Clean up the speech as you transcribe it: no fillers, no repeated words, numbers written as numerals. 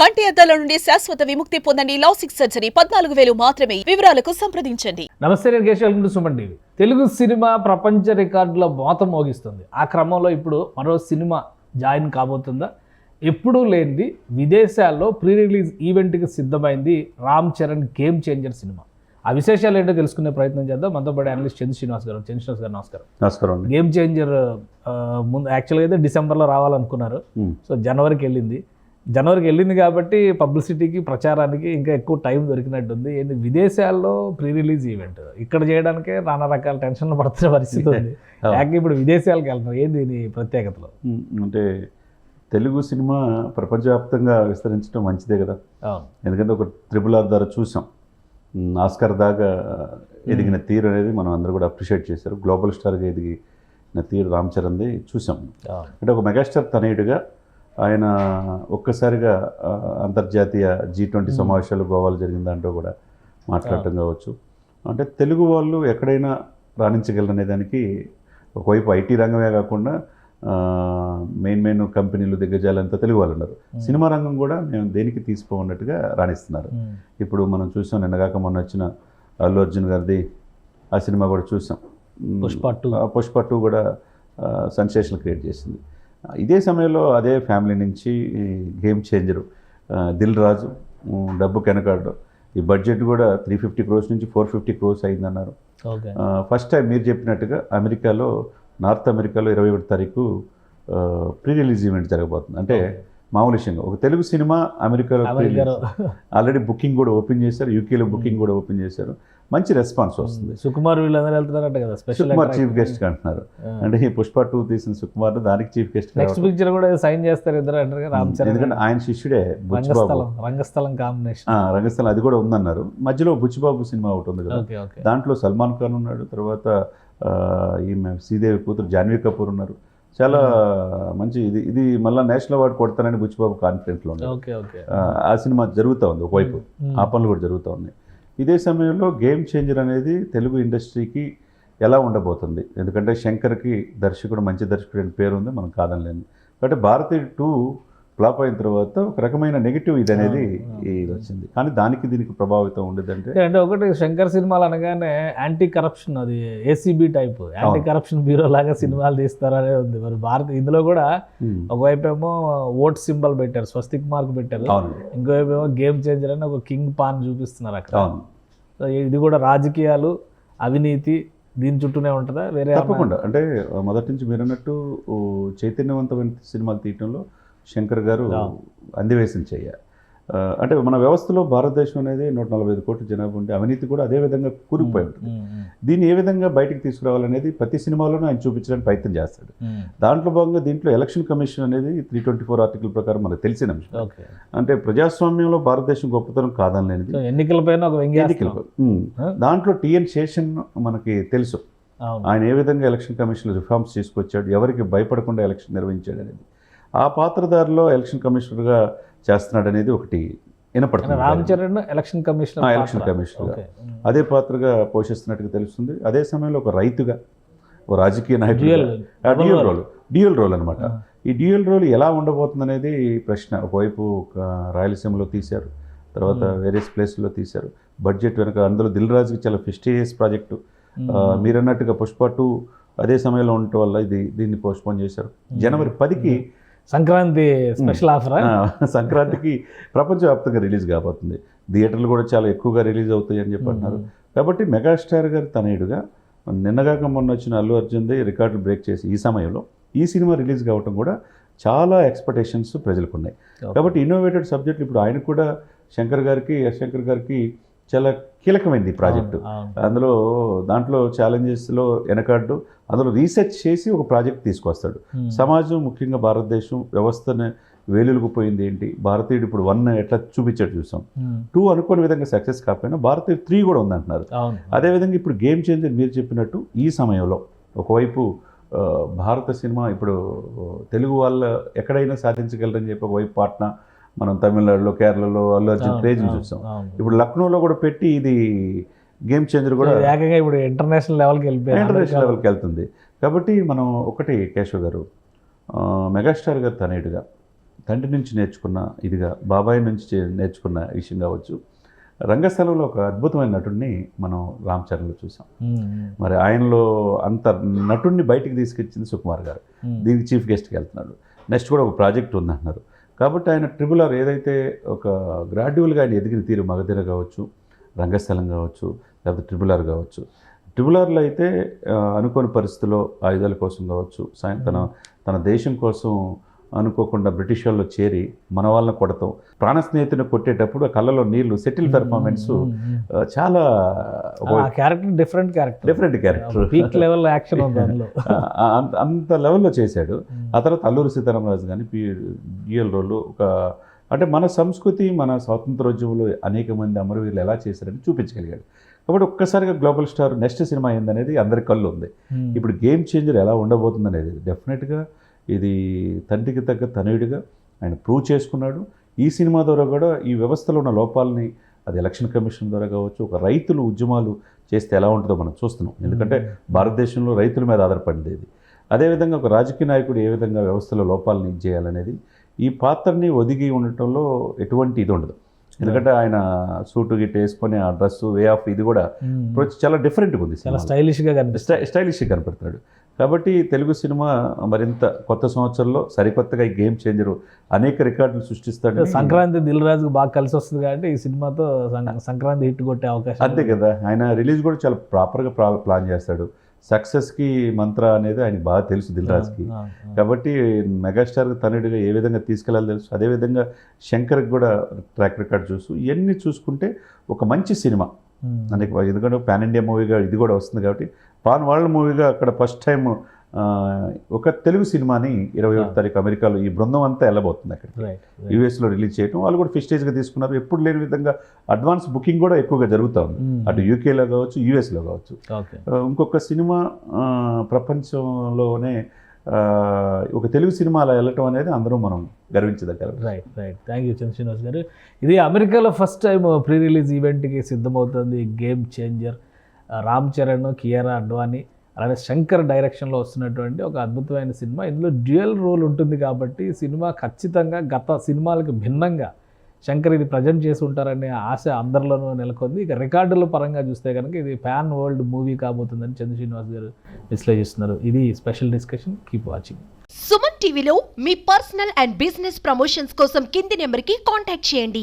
కంటి అద్దాల నుండి శాశ్వత విముక్తి పొందండి. లాసిక్ సర్జరీ 14,000 మాత్రమే. వివరాలకు సంప్రదించండి. నమస్తే, నేను Keshav. Welcome to Suman TV. Telugu cinema ప్రపంచ రికార్డుల మోత మోగిస్తుంది. ఆ క్రమంలో ఇప్పుడు మరో సినిమా జాయిన్ కాబోతుందా? ఎప్పుడూ లేనిది విదేశాల్లో ప్రీ రిలీజ్ ఈవెంట్కి సిద్ధమైంది Ram Charan game changer cinema. ఆ విశేషాలు ఏంటో తెలుసుకునే ప్రయత్నం చేద్దాం. మనతో పాటు అనలిస్ట్ చంద్ర శ్రీనివాస్ గారు. చంద్ర శ్రీనివాస్ గారు నమస్కారం. నమస్కారం. గేమ్ చేంజర్ ముందు యాక్చువల్గా అయితే డిసెంబర్లో రావాలనుకున్నారు. సో జనవరికి వెళ్ళింది కాబట్టి పబ్లిసిటీకి, ప్రచారానికి ఇంకా ఎక్కువ టైం దొరికినట్టుంది. ఏంటి విదేశాల్లో ప్రీ రిలీజ్ ఈవెంట్ ఇక్కడ చేయడానికే నానా రకాల టెన్షన్లు పడుతున్న పరిస్థితి ఉంది. యాక్ ఇప్పుడు విదేశాలకు వెళ్తున్నారు. ఏంది దీని ప్రత్యేకతలు? అంటే తెలుగు సినిమా ప్రపంచవ్యాప్తంగా విస్తరించడం మంచిదే కదా. ఎందుకంటే ఒక RRR ద్వారా చూసాం, ఆస్కార్ దాకా ఎదిగిన తీరు అనేది మనం అందరూ కూడా అప్రిషియేట్ చేశారు. గ్లోబల్ స్టార్గా ఎదిగిన తీరు రామ్ చరణ్ది చూసాం. అంటే ఒక మెగాస్టార్ తనయుడిగా ఆయన ఒక్కసారిగా అంతర్జాతీయ G20 సమావేశాలు గోవాలో జరిగిన దాంట్లో కూడా మాట్లాడటం కావచ్చు. అంటే తెలుగు వాళ్ళు ఎక్కడైనా రాణించగలరనే దానికి ఒకవైపు IT రంగమే కాకుండా మెయిన్ కంపెనీలు దిగ్గజాలంతా తెలుగు వాళ్ళు ఉన్నారు. సినిమా రంగం కూడా మేము దేనికి తీసుకోమన్నట్టుగా రాణిస్తున్నారు. ఇప్పుడు మనం చూసాం, నిన్నగాక మొన్న వచ్చిన అల్లు అర్జున్ గారిది ఆ సినిమా కూడా చూసాం. పుష్ప 2 కూడా సెన్సేషన్ క్రియేట్ చేసింది. ఇదే సమయంలో అదే ఫ్యామిలీ నుంచి గేమ్ చేంజరు దిల్ రాజు డబ్బు కెనకాడు. ఈ బడ్జెట్ కూడా 350 crores నుంచి 450 crores అయిందన్నారు. ఫస్ట్ టైం మీరు చెప్పినట్టుగా అమెరికాలో, నార్త్ అమెరికాలో 21వ తారీఖు ప్రీ రిలీజ్ ఈవెంట్ జరగబోతుంది. అంటే మామూలు విషయంగా ఒక తెలుగు సినిమా అమెరికాలో ఆల్రెడీ బుకింగ్ కూడా ఓపెన్ చేశారు. యూకేలో బుకింగ్ కూడా ఓపెన్ చేశారు. మంచి రెస్పాన్స్ వస్తుంది. సుకుమార్ వీళ్ళందరూ వెళ్తున్నారంట కదా, సుకుమార్ చీఫ్ గెస్ట్ అంటున్నారు. అంటే ఈ పుష్ప 2 తీసిన సుకుమార్ దానికి చీఫ్ గెస్ట్. నెక్స్ట్ పిక్చర్ కూడా సైన్ చేస్తారు ఇద్దరు అంటారు రామ్ చరణ్. ఎందుకంటే ఆయన శిష్యుడే బుచ్చిబాబు. రంగస్థలం కాంబినేషన్, రంగస్థలం అది కూడా ఉందన్నారు. మధ్యలో బుచ్చిబాబు సినిమా ఒకటి ఉంది కదా, దాంట్లో సల్మాన్ ఖాన్ ఉన్నాడు. తర్వాత ఈమె శ్రీదేవి కూతురు జాన్వీ కపూర్ ఉన్నారు. చాలా మంచి ఇది మళ్ళీ నేషనల్ అవార్డు కొడతానని బుచ్చిబాబు కాన్ఫిడెంట్లో ఉన్నారు. ఆ సినిమా జరుగుతూ ఉంది, ఒకవైపు ఆ పనులు కూడా జరుగుతూ ఉన్నాయి. ఇదే సమయంలో గేమ్ చేంజర్ అనేది తెలుగు ఇండస్ట్రీకి ఎలా ఉండబోతుంది? ఎందుకంటే శంకర్కి దర్శకుడు, మంచి దర్శకుడు అని పేరు ఉంది, మనం కాదనలేదు. కాబట్టి భారతీయ 2 ఫ్లాప్ అయిన తర్వాత ఒక రకమైన నెగిటివ్ ఇది అనేది వచ్చింది. కానీ దీనికి ప్రభావితం ఉండేదంటే ఒకటి శంకర్ సినిమాలు అనగానే యాంటీ కరప్షన్, అది ACB type anti corruption bureau లాగా సినిమాలు తీస్తారు అనేది ఉంది. మరి ఇందులో కూడా ఒకవైపు ఏమో ఓట్ సింబల్ పెట్టారు, స్వస్తిక్ మార్క్ పెట్టారు. ఇంకోవైపు ఏమో గేమ్ చేంజర్ అని ఒక కింగ్ పాన్ చూపిస్తున్నారు అక్కడ. ఇది కూడా రాజకీయాలు, అవినీతి దీని చుట్టూనే ఉంటుందా? వేరే తప్పకుండా. అంటే మొదటి నుంచి మీరు అన్నట్టు చైతన్యవంతమైన సినిమాలు తీయటంలో శంకర్ గారు అందివేశం చేయాలి. అంటే మన వ్యవస్థలో భారతదేశం అనేది 145 కోట్ల జనాభా ఉంటే అవినీతి కూడా అదే విధంగా కూరుకుపోయి ఉంటుంది. దీన్ని ఏ విధంగా బయటికి తీసుకురావాలనేది ప్రతి సినిమాలోనూ ఆయన చూపించడానికి ప్రయత్నం చేస్తాడు. దాంట్లో భాగంగా దీంట్లో ఎలక్షన్ కమిషన్ అనేది 324 ఆర్టికల్ ప్రకారం మనకు తెలిసిన అంశం. అంటే ప్రజాస్వామ్యంలో భారతదేశం గొప్పతనం కాదనలేనిది. ఎన్నికలపైన దాంట్లో TN శేషన్ మనకి తెలుసు. ఆయన ఏ విధంగా ఎలక్షన్ కమిషన్లో రిఫార్మ్స్ తీసుకొచ్చాడు, ఎవరికి భయపడకుండా ఎలక్షన్ నిర్వహించాడు అనేది. ఆ పాత్రధారిలో ఎలక్షన్ కమిషనర్గా చేస్తున్నాడు అనేది ఒకటి వినపడుతుంది. రామ్ చరణ్ ఎలక్షన్ కమిషనర్గా అదే పాత్రగా పోషిస్తున్నట్టుగా తెలుస్తుంది. అదే సమయంలో ఒక రైతుగా, ఒక రాజకీయ నాయకుడు, డ్యూయల్ రోల్ అనమాట. ఈ డ్యూయల్ రోల్ ఎలా ఉండబోతుంది అనేది ప్రశ్న. ఒకవైపు రాయలసీమలో తీశారు, తర్వాత వేరియస్ ప్లేస్లో తీశారు. బడ్జెట్ వెనక అందులో దిల్ రాజుకి చాలా ప్రెస్టీజియస్ ప్రాజెక్టు. మీరు అన్నట్టుగా పుష్ప 2 అదే సమయంలో ఉండటం వల్ల దీన్ని పోస్ట్పోన్ చేశారు. జనవరి 10కి సంక్రాంతి స్పెషల్ ఆఫర్, సంక్రాంతికి ప్రపంచవ్యాప్తంగా రిలీజ్ కాబోతుంది. థియేటర్లు కూడా చాలా ఎక్కువగా రిలీజ్ అవుతాయి అని చెప్పి అంటున్నారు. కాబట్టి మెగాస్టార్ గారి తనయుడుగా నిన్నగాక మొన్న వచ్చిన అల్లు అర్జున్ది రికార్డులు బ్రేక్ చేసి ఈ సమయంలో ఈ సినిమా రిలీజ్ కావటం కూడా చాలా ఎక్స్పెక్టేషన్స్ ప్రజలకు ఉన్నాయి. కాబట్టి ఇన్నోవేటెడ్ సబ్జెక్ట్ ఇప్పుడు ఆయనకు కూడా శంకర్ గారికి చాలా కీలకమైంది ఈ ప్రాజెక్టు. దాంట్లో ఛాలెంజెస్లో వెనకాడ్డు, అందులో రీసెర్చ్ చేసి ఒక ప్రాజెక్ట్ తీసుకొస్తాడు. సమాజం, ముఖ్యంగా భారతదేశం వ్యవస్థను వేలులకు పోయింది ఏంటి, భారతీయుడు ఇప్పుడు 1 ఎట్లా చూపించాడు చూసాం. 2 అనుకోని విధంగా సక్సెస్ కాకపోయినా భారతీయుడు 3 కూడా ఉందంటున్నారు. అదేవిధంగా ఇప్పుడు గేమ్ చేంజర్ మీరు చెప్పినట్టు ఈ సమయంలో ఒకవైపు భారత సినిమా ఇప్పుడు తెలుగు వాళ్ళు ఎక్కడైనా సాధించగలరని చెప్పి ఒకవైపు పాట్నా, మనం తమిళనాడులో, కేరళలో అల్లు అర్జున్ క్రేజ్ చూసాం. ఇప్పుడు లక్నోలో కూడా పెట్టి ఇది గేమ్ చేంజర్ కూడా ఇప్పుడు ఇంటర్నేషనల్ లెవెల్కి వెళ్తుంది. కాబట్టి మనం ఒకటి కేశవ్ గారు, మెగాస్టార్ గారు తనయుడిగా తండ్రి నుంచి నేర్చుకున్న ఇదిగా, బాబాయ్ నుంచి నేర్చుకున్న విషయం కావచ్చు. రంగస్థలంలో ఒక అద్భుతమైన నటుడిని మనం రామ్ చరణ్లో చూసాం. మరి ఆయనలో అంత నటుడిని బయటికి తీసుకొచ్చింది సుకుమార్ గారు. దీనికి చీఫ్ గెస్ట్కి వెళ్తున్నాడు. నెక్స్ట్ కూడా ఒక ప్రాజెక్ట్ ఉందంటున్నారు. కాబట్టి ఆయన ట్రిపుల్ ఆర్ ఏదైతే ఒక గ్రాడ్యువల్గా ఆయన ఎదిగిన తీరు, మగధీర కావచ్చు, రంగస్థలం కావచ్చు, లేకపోతే ట్రిపుల్ ఆర్ కావచ్చు. ట్రిపుల్ ఆర్లో అయితే అనుకోని పరిస్థితుల్లో ఆయుధాల కోసం కావచ్చు, తన దేశం కోసం అనుకోకుండా బ్రిటిష్ వాళ్ళు చేరి మన వాళ్ళని కొడతాం, ప్రాణ స్నేహితుని కొట్టేటప్పుడు ఆ కళ్ళలో నీళ్లు, సెటిల్ పెర్ఫార్మెన్స్ చాలా different character, peak level action ఉంది అందులో. అంత లెవెల్లో చేశాడు. ఆ తర్వాత అల్లూరి సీతారామరాజు కానీ డ్యూయల్ రోల్ అంటే మన సంస్కృతి, మన స్వాతంత్రోద్యమంలో అనేక మంది అమరవీరులు ఎలా చేశారని చూపించగలిగాడు. కాబట్టి ఒక్కసారిగా గ్లోబల్ స్టార్ నెక్స్ట్ సినిమా ఏందనేది అందరి కళ్ళు ఉంది. ఇప్పుడు గేమ్ చేంజర్ ఎలా ఉండబోతుంది అనేది డెఫినెట్గా ఇది తండ్రికి తగ్గ తనయుడిగా ఆయన ప్రూవ్ చేసుకున్నాడు. ఈ సినిమా ద్వారా కూడా ఈ వ్యవస్థలో ఉన్న లోపాలని, అది ఎలక్షన్ కమిషన్ ద్వారా కావచ్చు, ఒక రైతులు ఉద్యమాలు చేస్తే ఎలా ఉంటుందో మనం చూస్తున్నాం. ఎందుకంటే భారతదేశంలో రైతుల మీద ఆధారపడింది ఇది. అదేవిధంగా ఒక రాజకీయ నాయకుడు ఏ విధంగా వ్యవస్థలో లోపాలని చేయాలనేది, ఈ పాత్రని ఒదిగి ఉండటంలో ఎటువంటి ఇది ఉండదు. ఎందుకంటే ఆయన సూటు గిట్టు వేసుకొని ఆ డ్రెస్, వే ఆఫ్ ఇది కూడా చాలా డిఫరెంట్గా ఉంది, చాలా స్టైలిష్గా కనపడతాడు. కాబట్టి తెలుగు సినిమా మరింత కొత్త సంవత్సరంలో సరికొత్తగా ఈ గేమ్ చేంజర్ అనేక రికార్డులు సృష్టిస్తాడు. సంక్రాంతి దిల్ రాజుకు బాగా కలిసి వస్తుంది కాబట్టి ఈ సినిమాతో సంక్రాంతి హిట్ కొట్టే అవకాశం అంతే కదా. ఆయన రిలీజ్ కూడా చాలా ప్రాపర్గా ప్లాన్ చేస్తాడు. సక్సెస్కి మంత్ర అనేది ఆయనకి బాగా తెలుసు దిల్ రాజుకి. కాబట్టి మెగాస్టార్ తనుడిగా ఏ విధంగా తీసుకెళ్ళాలో తెలుసు. అదేవిధంగా శంకర్కి కూడా ట్రాక్ రికార్డ్ చూసు, ఇవన్నీ చూసుకుంటే ఒక మంచి సినిమా అంటే, ఎందుకంటే పాన్ ఇండియా మూవీగా ఇది కూడా వస్తుంది కాబట్టి పాన్ వరల్డ్ మూవీగా అక్కడ ఫస్ట్ టైం ఒక తెలుగు సినిమాని 21వ తారీఖు అమెరికాలో ఈ బృందం అంతా వెళ్ళబోతుంది. అక్కడ యూఎస్లో రిలీజ్ చేయడం, వాళ్ళు కూడా ఫిస్టేజ్గా తీసుకున్నారు. ఎప్పుడు లేని విధంగా అడ్వాన్స్ బుకింగ్ కూడా ఎక్కువగా జరుగుతూ ఉంది, అటు యూకేలో కావచ్చు, యూఎస్లో కావచ్చు. ఇంకొక సినిమా ప్రపంచంలోనే ఒక తెలుగు సినిమా అలా వెళ్ళటం అనేది అందరూ మనం గర్వించదగ్గర. రైట్. థ్యాంక్ యూ చంద్రశ్రీనివాస్ గారు. ఇది అమెరికాలో ఫస్ట్ టైం ప్రీ రిలీజ్ ఈవెంట్కి సిద్ధమవుతుంది గేమ్ చేంజర్. రామ్ చరణ్, కియారా అడ్వాణి, అలానే శంకర్ డైరెక్షన్లో వస్తున్నటువంటి ఒక అద్భుతమైన సినిమా. ఇందులో డ్యూయల్ రోల్ ఉంటుంది కాబట్టి సినిమా ఖచ్చితంగా గత సినిమాలకు భిన్నంగా శంకర్ ఇది ప్రజెంట్ చేసి ఉంటారనే ఆశ అందరిలోనూ నెలకొంది. ఇక రికార్డుల పరంగా చూస్తే కనుక ఇది ప్యాన్ వరల్డ్ మూవీ కాబోతుందని చంద్రశ్రీనివాస్ గారు విశ్లేషిస్తున్నారు. ఇది special discussion. Keep watching. Suman టీవీలో మీ పర్సనల్ అండ్ బిజినెస్ ప్రమోషన్స్ కోసం కింది నెంబర్కి కాంటాక్ట్ చేయండి.